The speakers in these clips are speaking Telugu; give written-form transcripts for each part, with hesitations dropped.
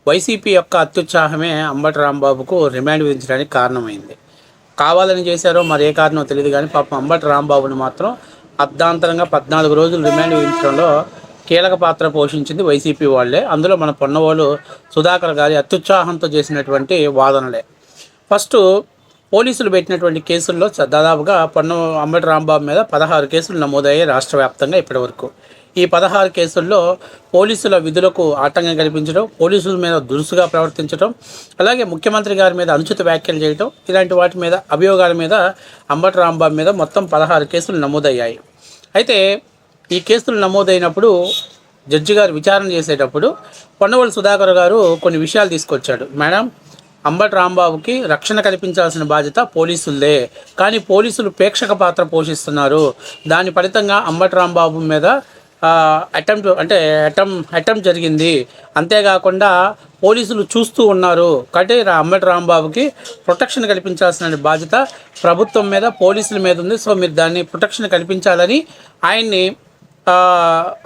వైసీపీ యొక్క అత్యుత్సాహమే అంబటి రాంబాబుకు రిమాండ్ విధించడానికి కారణమైంది. కావాలని చేశారో మరి ఏ కారణమో తెలియదు కానీ పాపం అంబటి రాంబాబుని మాత్రం అర్ధాంతరంగా 14 రోజులు రిమాండ్ విధించడంలో కీలక పాత్ర పోషించింది వైసీపీ వాళ్ళే. అందులో మన పొన్నవాళ్ళు సుధాకర్ గారి అత్యుత్సాహంతో చేసినటువంటి వాదనలే. ఫస్ట్ పోలీసులు పెట్టినటువంటి కేసుల్లో దాదాపుగా అంబటి రాంబాబు మీద 16 కేసులు నమోదయ్యాయి రాష్ట్ర వ్యాప్తంగా ఇప్పటివరకు. ఈ 16 కేసుల్లో పోలీసుల విధులకు ఆటంకం కల్పించడం, పోలీసుల మీద దురుసుగా ప్రవర్తించడం, అలాగే ముఖ్యమంత్రి గారి మీద అనుచిత వ్యాఖ్యలు చేయడం, ఇలాంటి వాటి మీద అభియోగాల మీద అంబటి రాంబాబు మీద మొత్తం 16 కేసులు నమోదయ్యాయి. అయితే ఈ కేసులు నమోదైనప్పుడు జడ్జి గారు విచారణ చేసేటప్పుడు పొన్నవోలు సుధాకర్ గారు కొన్ని విషయాలు తీసుకొచ్చాడు. మేడం, అంబటి రాంబాబుకి రక్షణ కల్పించాల్సిన బాధ్యత పోలీసులదే, కానీ పోలీసులు పాత్ర పోషిస్తున్నారు. దాని ఫలితంగా అంబటి రాంబాబు మీద అటెంప్ట్ జరిగింది. అంతేకాకుండా పోలీసులు చూస్తూ ఉన్నారు. కాబట్టి అంబటి రాంబాబుకి ప్రొటెక్షన్ కల్పించాల్సిన బాధ్యత ప్రభుత్వం మీద, పోలీసుల మీద ఉంది. సో మీరు దాన్ని ప్రొటెక్షన్ కల్పించాలని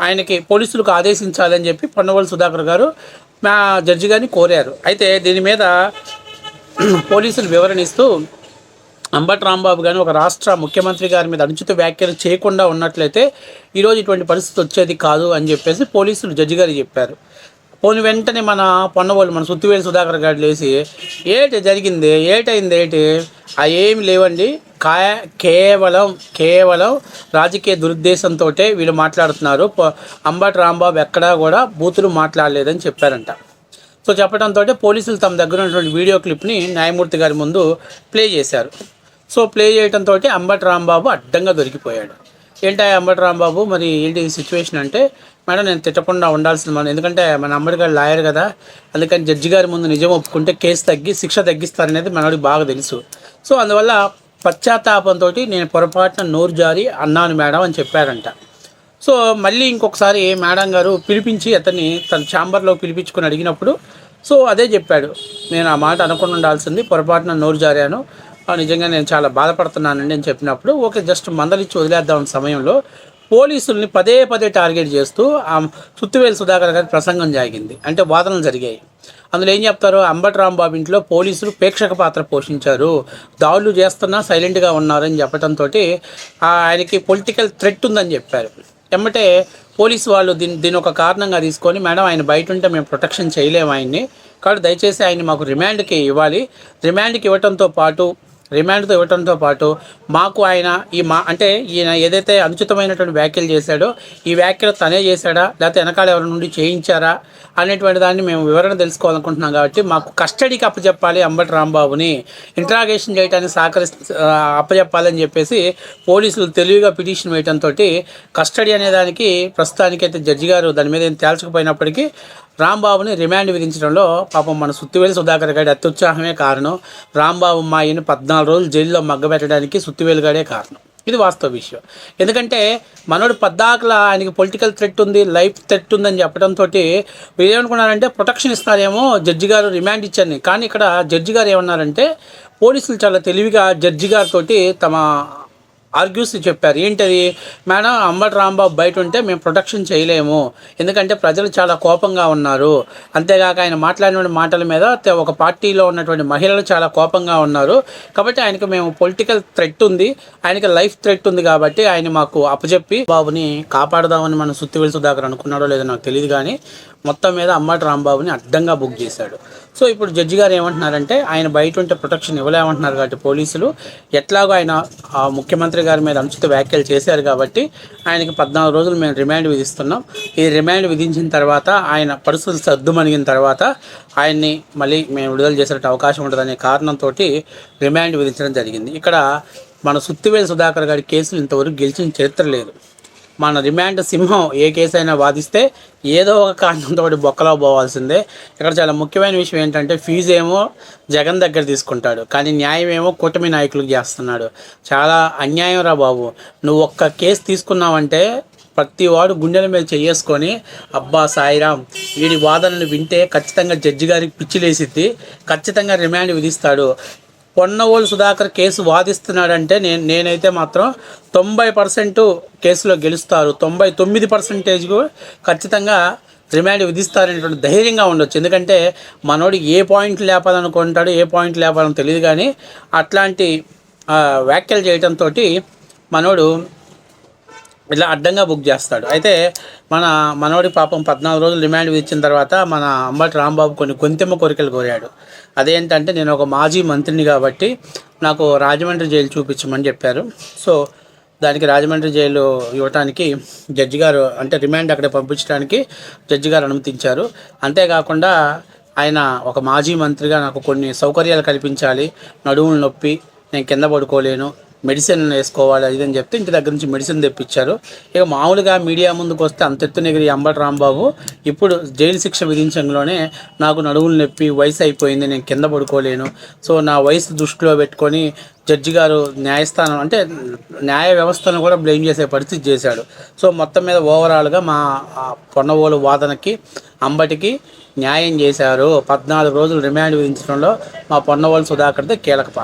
ఆయనకి పోలీసులకు ఆదేశించాలని చెప్పి పొన్నవోలు సుధాకర్ గారు మా జడ్జి గారిని కోరారు. అయితే దీని మీద పోలీసులు వివరణ ఇస్తూ అంబటి రాంబాబు గారిని ఒక రాష్ట్ర ముఖ్యమంత్రి గారి మీద అనుచిత వ్యాఖ్యలు చేయకుండా ఉన్నట్లయితే ఈరోజు ఇటువంటి పరిస్థితి వచ్చేది కాదు అని చెప్పేసి పోలీసులు జడ్జి గారు చెప్పారు. పోని వెంటనే మన సుత్తివేలు సుధాకర్ గారు లేచి జరిగింది ఏటైంది ఏమి లేవండి, కేవలం రాజకీయ దురుద్దేశంతో వీళ్ళు మాట్లాడుతున్నారు, అంబటి రాంబాబు ఎక్కడా కూడా బూతులు మాట్లాడలేదని చెప్పారంట. సో చెప్పడంతో పోలీసులు తమ దగ్గర ఉన్నటువంటి వీడియో క్లిప్ని న్యాయమూర్తి గారి ముందు ప్లే చేశారు. సో ప్లే చేయడంతో అంబటి రాంబాబు అడ్డంగా దొరికిపోయాడు. అంబటి రాంబాబు మరి ఏంటి సిచ్యువేషన్ అంటే, మేడం నేను తిట్టకుండా ఉండాల్సింది ఎందుకంటే మన అంబటి గారు లాయర్ కదా, అందుకని జడ్జి గారి ముందు నిజం ఒప్పుకుంటే కేసు శిక్ష తగ్గిస్తారనేది మనోడికి బాగా తెలుసు. సో అందువల్ల పశ్చాత్తాపంతో నేను పొరపాటున నోరు జారి అన్నాను మేడం అని చెప్పారంట. సో మళ్ళీ ఇంకొకసారి మేడం గారు పిలిపించి అతన్ని తన ఛాంబర్లో పిలిపించుకొని అడిగినప్పుడు సో అదే చెప్పాడు, నేను ఆ మాట అనుకుని ఉండాల్సింది, పొరపాటున నోరు జారాను, నిజంగా నేను చాలా బాధపడుతున్నానండి అని చెప్పినప్పుడు ఓకే జస్ట్ మందలిచ్చి వదిలేద్దాం సమయంలో పోలీసుల్ని పదే టార్గెట్ చేస్తూ సుత్తివేలు సుధాకర్ గారి ప్రసంగం జరిగింది. అంటే వాదనలు జరిగాయి. అందులో ఏం చెప్తారు, అంబటి రాంబాబు ఇంట్లో పోలీసులు పాత్ర పోషించారు, దాడులు చేస్తున్నా సైలెంట్గా ఉన్నారని చెప్పడంతో ఆయనకి పొలిటికల్ థ్రెట్ ఉందని చెప్పారు. ఎమ్మటే పోలీసు వాళ్ళు దీని ఒక కారణంగా తీసుకొని మేడం ఆయన బయట ఉంటే మేము ప్రొటెక్షన్ చేయలేము ఆయన్ని, కాబట్టి దయచేసి ఆయన్ని మాకు రిమాండ్కి ఇవ్వాలి, రిమాండ్తో ఇవ్వడంతో పాటు మాకు ఆయన ఈయన ఏదైతే అనుచితమైనటువంటి వ్యాఖ్యలు చేశాడో ఈ వ్యాఖ్యలు తనే చేశాడా లేకపోతే వెనకాల ఎవరి నుండి చేయించారా అనేటువంటి దాన్ని మేము వివరణ తెలుసుకోవాలనుకుంటున్నాం. కాబట్టి మాకు కస్టడీకి అప్పచెప్పాలి, అంబటి రాంబాబుని ఇంట్రాగేషన్ చేయడానికి అప్పచెప్పాలని చెప్పేసి పోలీసులు తెలివిగా పిటిషన్ వేయడంతో కస్టడీ అనేదానికి ప్రస్తుతానికైతే జడ్జి గారు దాని మీద ఏం తేల్చకపోయినప్పటికీ రాంబాబుని రిమాండ్ విధించడంలో పాపం మన సుత్తివేలు సుధాకర్ గారి అత్యుత్సాహమే కారణం. రాంబాబు అమ్మాయిని 14 రోజులు జైల్లో మగ్గబెట్టడానికి సుత్తివేలు గారే కారణం. ఇది వాస్తవ విషయం. ఎందుకంటే మనోడు పద్దాకలా ఆయనకి పొలిటికల్ థ్రెట్ ఉంది, లైఫ్ థ్రెట్ ఉందని చెప్పడంతో వీళ్ళు ఏమనుకున్నారంటే ప్రొటెక్షన్ ఇస్తారేమో జడ్జి గారు రిమాండ్ ఇచ్చారని. కానీ ఇక్కడ జడ్జి గారు ఏమన్నారంటే పోలీసులు చాలా తెలివిగా జడ్జి గారితో తమ ఆర్గ్యూస్ చెప్పారు. ఏంటది, మేడం అంబటి రాంబాబు బయట ఉంటే మేము ప్రొటెక్షన్ చేయలేము, ఎందుకంటే ప్రజలు చాలా కోపంగా ఉన్నారు, అంతేగాక ఆయన మాట్లాడిన మాటల మీద ఒక పార్టీలో ఉన్నటువంటి మహిళలు చాలా కోపంగా ఉన్నారు, కాబట్టి ఆయనకు మేము పొలిటికల్ థ్రెట్ ఉంది, ఆయనకి లైఫ్ థ్రెట్ ఉంది, కాబట్టి ఆయన మాకు అప్పచెప్పి బాబుని కాపాడదామని మన సుత్తివేలు సుధాకర్ అనుకున్నాడో లేదో నాకు తెలియదు, కానీ మొత్తం మీద అంబటి రాంబాబుని అడ్డంగా బుక్ చేశాడు. సో ఇప్పుడు జడ్జి గారు ఏమంటున్నారంటే ఆయన బయట ఉంటే ప్రొటెక్షన్ ఇవ్వలేమంటున్నారు, కాబట్టి పోలీసులు ఎట్లాగో ఆయన ముఖ్యమంత్రి గారి మీద అనుచిత వ్యాఖ్యలు చేశారు కాబట్టి ఆయనకి 14 రోజులు మేము రిమాండ్ విధిస్తున్నాం. ఈ రిమాండ్ విధించిన తర్వాత ఆయన పరిస్థితులు సర్దుమణిగిన తర్వాత ఆయన్ని మళ్ళీ మేము విడుదల చేసే అవకాశం ఉంటుందనే కారణంతో రిమాండ్ విధించడం జరిగింది. ఇక్కడ మన సుత్తివేలు సుధాకర్ గారి కేసులు ఇంతవరకు గెలిచిన చరిత్ర లేదు. మన రిమాండ్ సింహం ఏ కేసు అయినా వాదిస్తే ఏదో ఒక కారణంతో బొక్కలో పోవాల్సిందే. ఇక్కడ చాలా ముఖ్యమైన విషయం ఏంటంటే ఫీజు ఏమో జగన్ దగ్గర తీసుకుంటాడు, కానీ న్యాయం ఏమో కూటమి నాయకులకు చేస్తున్నాడు. చాలా అన్యాయం రా బాబు. నువ్వు ఒక్క కేసు తీసుకున్నావంటే ప్రతి వాడు గుండెల మీద చేసుకొని అబ్బా సాయిరామ్ వీడి వాదనలు వింటే ఖచ్చితంగా జడ్జి గారికి పిచ్చిలేసిద్ది, ఖచ్చితంగా రిమాండ్ విధిస్తాడు. పొన్నవోలు సుధాకర్ కేసు వాదిస్తున్నాడంటే నేనైతే మాత్రం 90% కేసులో గెలుస్తారు, 99% ఖచ్చితంగా రిమాండ్ విధిస్తారనేటువంటి ధైర్యంగా ఉండొచ్చు. ఎందుకంటే మనోడు ఏ పాయింట్ లేపాలనుకుంటాడు, ఏ పాయింట్ లేపాలని తెలియదు, కానీ అట్లాంటి వ్యాఖ్యలు చేయడంతో మనోడు ఇలా అడ్డంగా బుక్ చేస్తాడు. అయితే మనోడి పాపం 14 రోజులు రిమాండ్ విధించిన తర్వాత మన అంబటి రాంబాబు కొన్ని గొంతెమ్మ కోరికలు కోరాడు. అదేంటంటే, నేను ఒక మాజీ మంత్రిని కాబట్టి నాకు రాజమండ్రి జైలు చూపించమని చెప్పారు. సో దానికి రాజమండ్రి జైలు ఇవ్వటానికి జడ్జి గారు, అంటే రిమాండ్ అక్కడ పంపించడానికి జడ్జి గారు అనుమతించారు. అంతేకాకుండా ఆయన ఒక మాజీ మంత్రిగా నాకు కొన్ని సౌకర్యాలు కల్పించాలి, నడుములు నొప్పి, నేను కింద పడుకోలేను, మెడిసిన్ వేసుకోవాలి అది అని చెప్తే ఇంటి దగ్గర నుంచి మెడిసిన్ తెప్పించారు. ఇక మామూలుగా మీడియా ముందుకు వస్తే అంతెత్తున ఎగిరి అంబటి రాంబాబు ఇప్పుడు జైలు శిక్ష విధించడంలోనే నాకు నడువులు నొప్పి, వయసు అయిపోయింది, నేను కింద పడుకోలేను, సో నా వయసు దృష్టిలో పెట్టుకొని జడ్జి గారు న్యాయస్థానం అంటే న్యాయ వ్యవస్థను కూడా బ్లేమ్ చేసే పరిస్థితి చేశాడు. సో మొత్తం మీద ఓవరాల్గా మా పొన్నవోలు వాదనకి అంబటికి న్యాయం చేశారు. 14 రోజులు రిమాండ్ విధించడంలో మా పొన్నవోలు సుధాకర్ది కీలక పాత్ర.